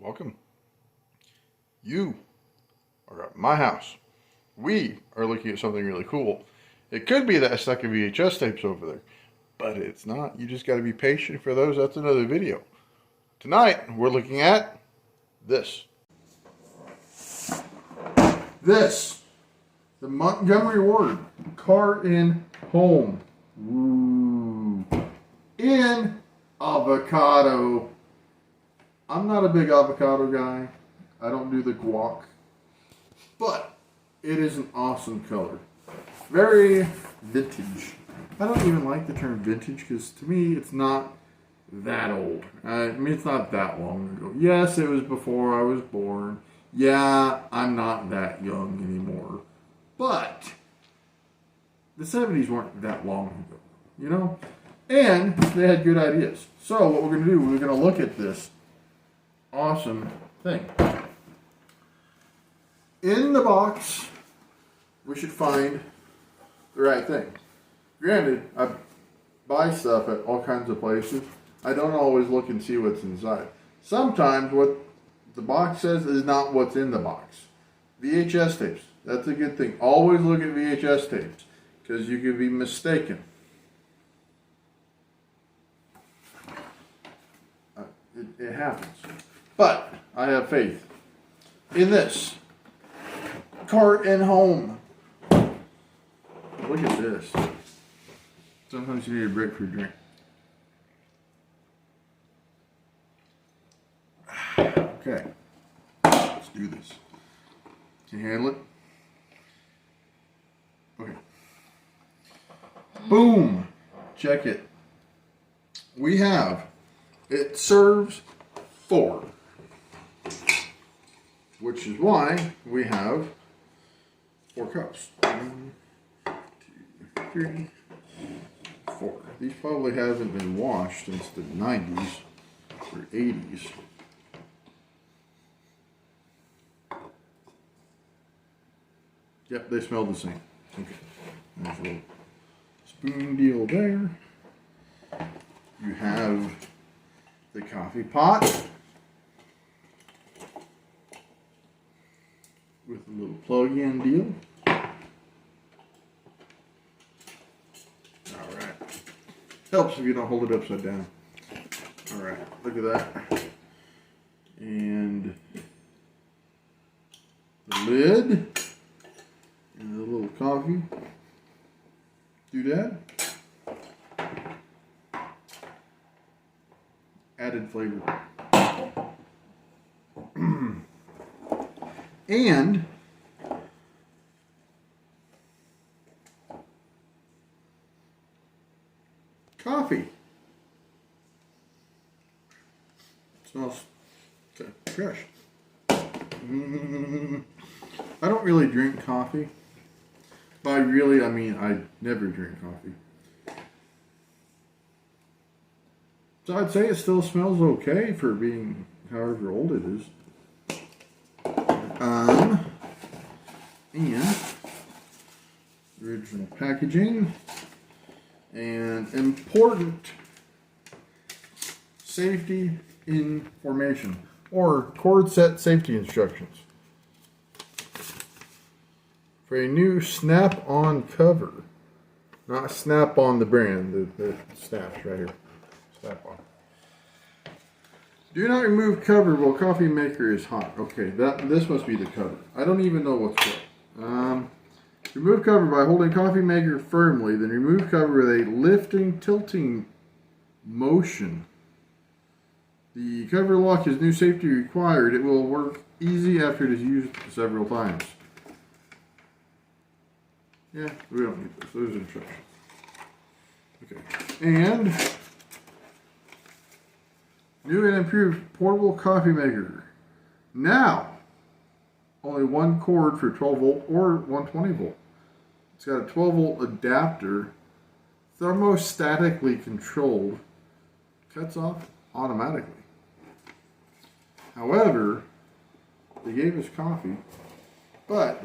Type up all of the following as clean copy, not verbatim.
Welcome. You are at my house. We are looking at something really cool. It could be that stack of VHS tapes over there, but it's not. You just got to be patient for those. That's another video. Tonight, we're looking at this. This. The Montgomery Ward Car in Home. Ooh. In avocado. I'm not a big avocado guy. I don't do the guac. But it is an awesome color. Very vintage. I don't even like the term vintage because to me it's not that old. I mean, it's not that long ago. Yes, it was before I was born. Yeah, I'm not that young anymore. But the 70s weren't that long ago, you know? And they had good ideas. So what we're going to do, we're going to look at this awesome thing. In the box, we should find the right thing. Granted, I buy stuff at all kinds of places. I don't always look and see what's inside. Sometimes what the box says is not what's in the box. VHS tapes. That's a good thing. Always look at VHS tapes because you could be mistaken. It happens. But I have faith in this. Car and Home. Look at this. Sometimes you need a break for a drink. Okay. Let's do this. Can you handle it? Okay. Boom. Check it. We have, it serves 4. Which is why we have 4 cups. 1, 2, 3, 4. These probably haven't been washed since the 90s or 80s. Yep, they smell the same. Okay. There's a little spoon deal there. You have the coffee pot with a little plug-in deal. Alright. Helps if you don't hold it upside down. Alright, look at that. And the lid. And a little coffee doodad. Added flavor. And coffee. Smells kind of fresh. I don't really drink coffee. By really, I mean I never drink coffee. So I'd say it still smells okay for being however old it is. And original packaging and important safety information or cord set safety instructions for a new snap-on cover. Not Snap-on the brand, the snaps right here. Snap-on. Do not remove cover while coffee maker is hot. Okay, this must be the cover. I don't even know what's what. Remove cover by holding coffee maker firmly, then remove cover with a lifting, tilting motion. The cover lock is new safety required. It will work easy after it is used several times. Yeah, we don't need this. Those are instructions. Okay. And new and improved portable coffee maker. Now, only one cord for 12 volt or 120 volt. It's got a 12 volt adapter, thermostatically controlled, cuts off automatically. However, they gave us coffee, but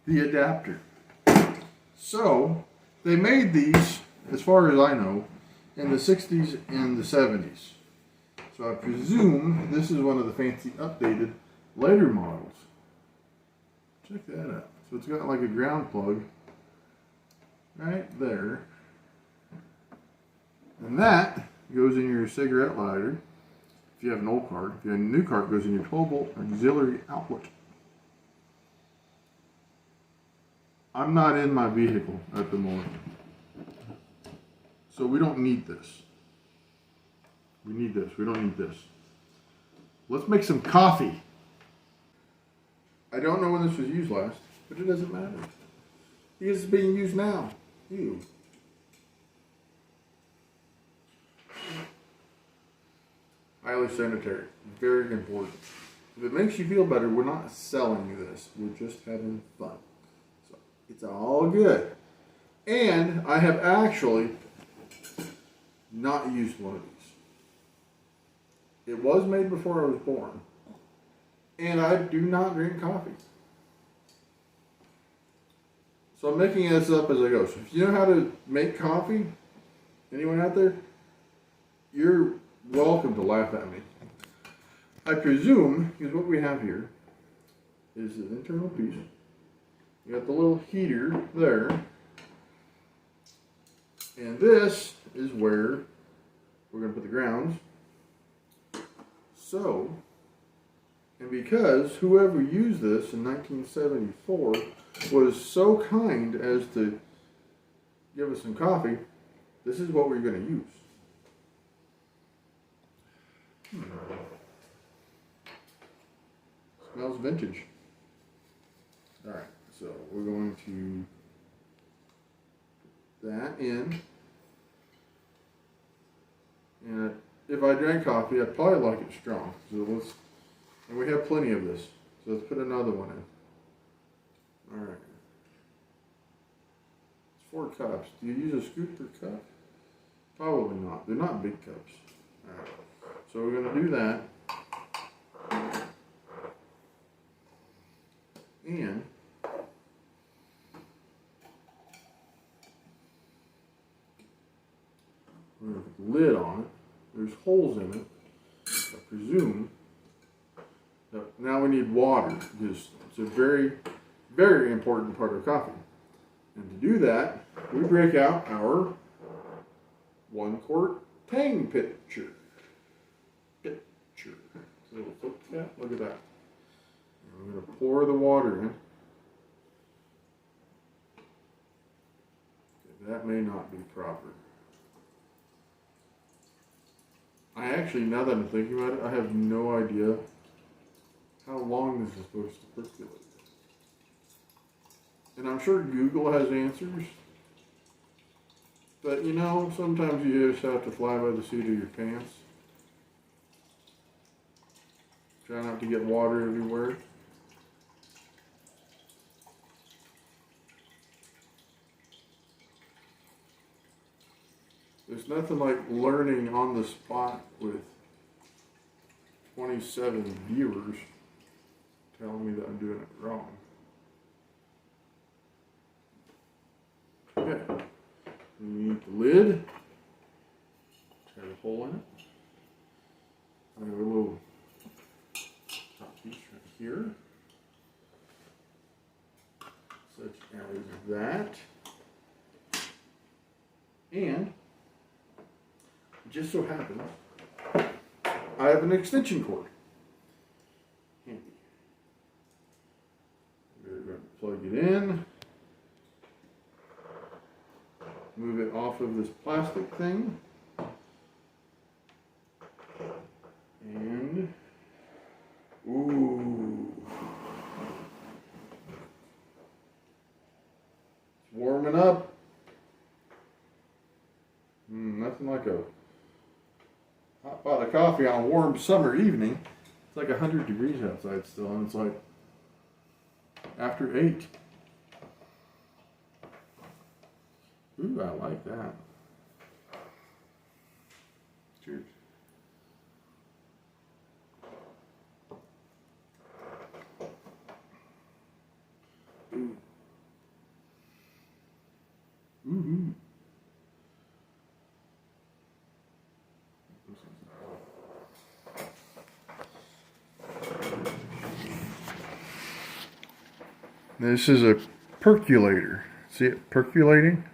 the adapter. So They made these, as far as I know, in the 60s and the 70s. So I presume this is one of the fancy updated later models. Check that out. So it's got like a ground plug right there. And that goes in your cigarette lighter. If you have an old card. If you have a new card, it goes in your 12-volt auxiliary outlet. I'm not in my vehicle at the moment, so we don't need this. We need this. We don't need this. Let's make some coffee. I don't know when this was used last, but it doesn't matter. Because it's being used now. Ew. Highly sanitary. Very important. If it makes you feel better, we're not selling you this. We're just having fun. So it's all good. And I have actually not used one of these. It was made before I was born. And I do not drink coffee. So I'm making this up as I go. So if you know how to make coffee, anyone out there, you're welcome to laugh at me. I presume, because what we have here is an internal piece. You got the little heater there. And this is where we're going to put the grounds. So, and because whoever used this in 1974 was so kind as to give us some coffee, this is what we're going to use. Smells vintage. Alright, so we're going to put that in. And if I drank coffee, I'd probably like it strong. So let's, and we have plenty of this. So let's put another one in. Alright. It's 4 cups. Do you use a scoop per cup? Probably not. They're not big cups. Alright. So we're going to do that. And we're going to put the lid on it. There's holes in it. I presume. Now we need water because it's a very, very important part of coffee. And to do that, we break out our 1-quart Tang pitcher. It's a little flip cap. Look at that. And we're going to pour the water in. Okay, that may not be proper. I actually, now that I'm thinking about it, I have no idea how long this is supposed to percolate. And I'm sure Google has answers. But you know, sometimes you just have to fly by the seat of your pants. Try not to get water everywhere. There's nothing like learning on the spot with 27 viewers telling me that I'm doing it wrong. Okay. We need the lid. Got a hole in it. I have a little top piece right here. Such as that. And just so happens, I have an extension cord. Handy. We're going to plug it in. Move it off of this plastic thing. And, ooh. It's warming up. Nothing like a hot pot of coffee on a warm summer evening. It's like 100 degrees outside still, and it's like after 8. Ooh, I like that. Cheers. Ooh. Ooh. This is a percolator. See it percolating?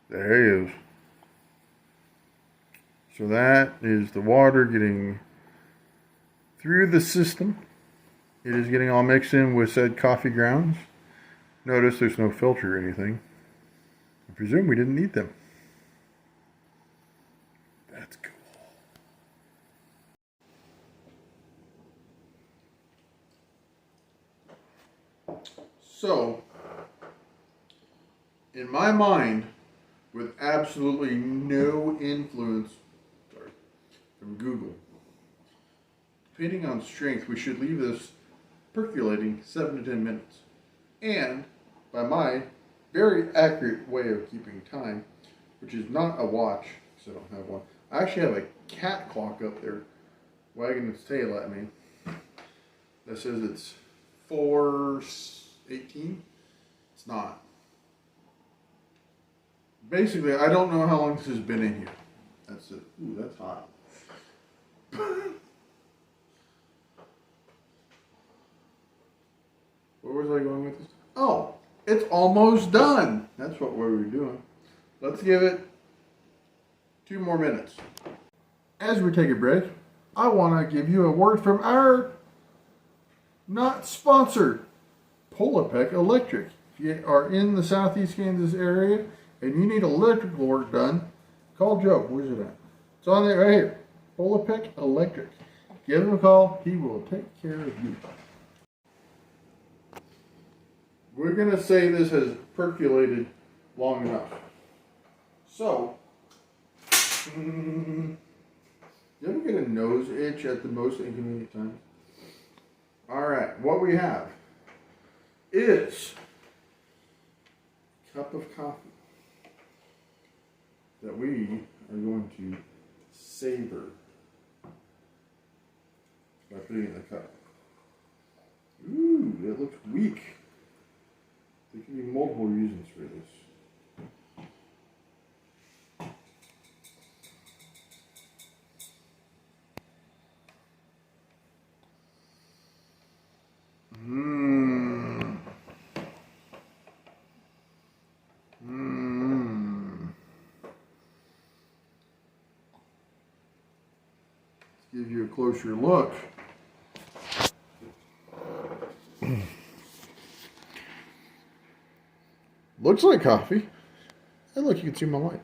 There it is. So that is the water getting through the system. It is getting all mixed in with said coffee grounds. Notice there's no filter or anything. I presume we didn't need them. That's cool. So, in my mind, with absolutely no influence from Google, depending on strength, we should leave this percolating 7 to 10 minutes. And by my very accurate way of keeping time, which is not a watch, because I don't have one, I actually have a cat clock up there wagging its tail at me that says it's 4:18. It's not. Basically, I don't know how long this has been in here. That's it. Ooh, that's hot. Where was I going with this? Oh, it's almost done. That's what we were doing. Let's give it 2 more minutes. As we take a break, I want to give you a word from our not sponsored Polapek Electric. If you are in the Southeast Kansas area and you need electrical work done, call Joe. Where's it at? It's on there right here. Polapek Electric. Give him a call. He will take care of you. We're going to say this has percolated long enough. So, you ever get a nose itch at the most inconvenient time? Alright, what we have is a cup of coffee that we are going to savor by putting it in the cup. Ooh, it looks weak. There can be multiple reasons for this. Give you a closer look. Looks like coffee. And look, you can see my light.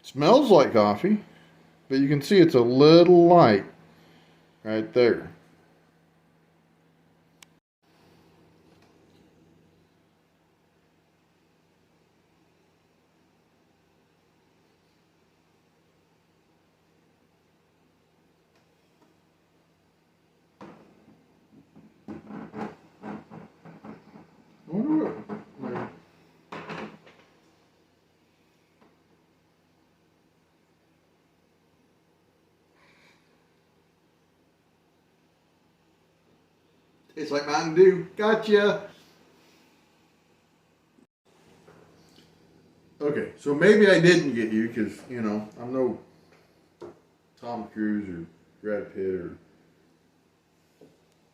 Smells like coffee, but you can see it's a little light right there. I wonder what, like, tastes like Mountain Dew. Gotcha. Okay, so maybe I didn't get you because, you know, I'm no Tom Cruise or Brad Pitt or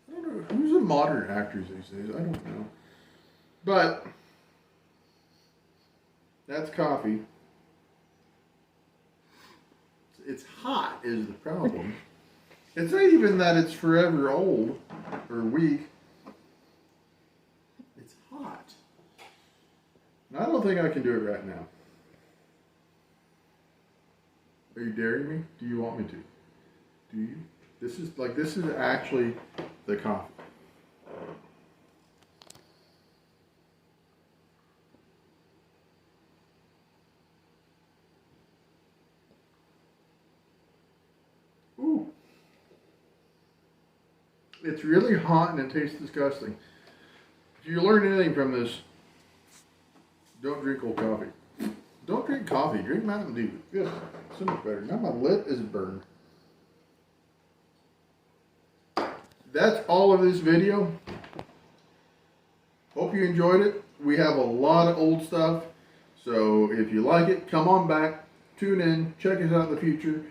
I don't know who's the modern actors these days. I don't know, but that's coffee. It's hot is the problem. It's not even that it's forever old or weak. It's hot. And I don't think I can do it right now. Are you daring me? Do you want me to? Do you? This is actually the coffee. Ooh. It's really hot and it tastes disgusting. If you learn anything from this, don't drink cold coffee. Don't drink coffee. Drink Mountain Dew. Good. So much better. Now my lip is burned. That's all of this video. Hope you enjoyed it. we have a lot of old stuff. So if you like it, come on back, tune in, check us out in the future.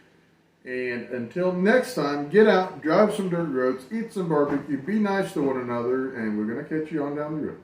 And until next time, get out, drive some dirt roads, eat some barbecue, be nice to one another, and we're going to catch you on down the road.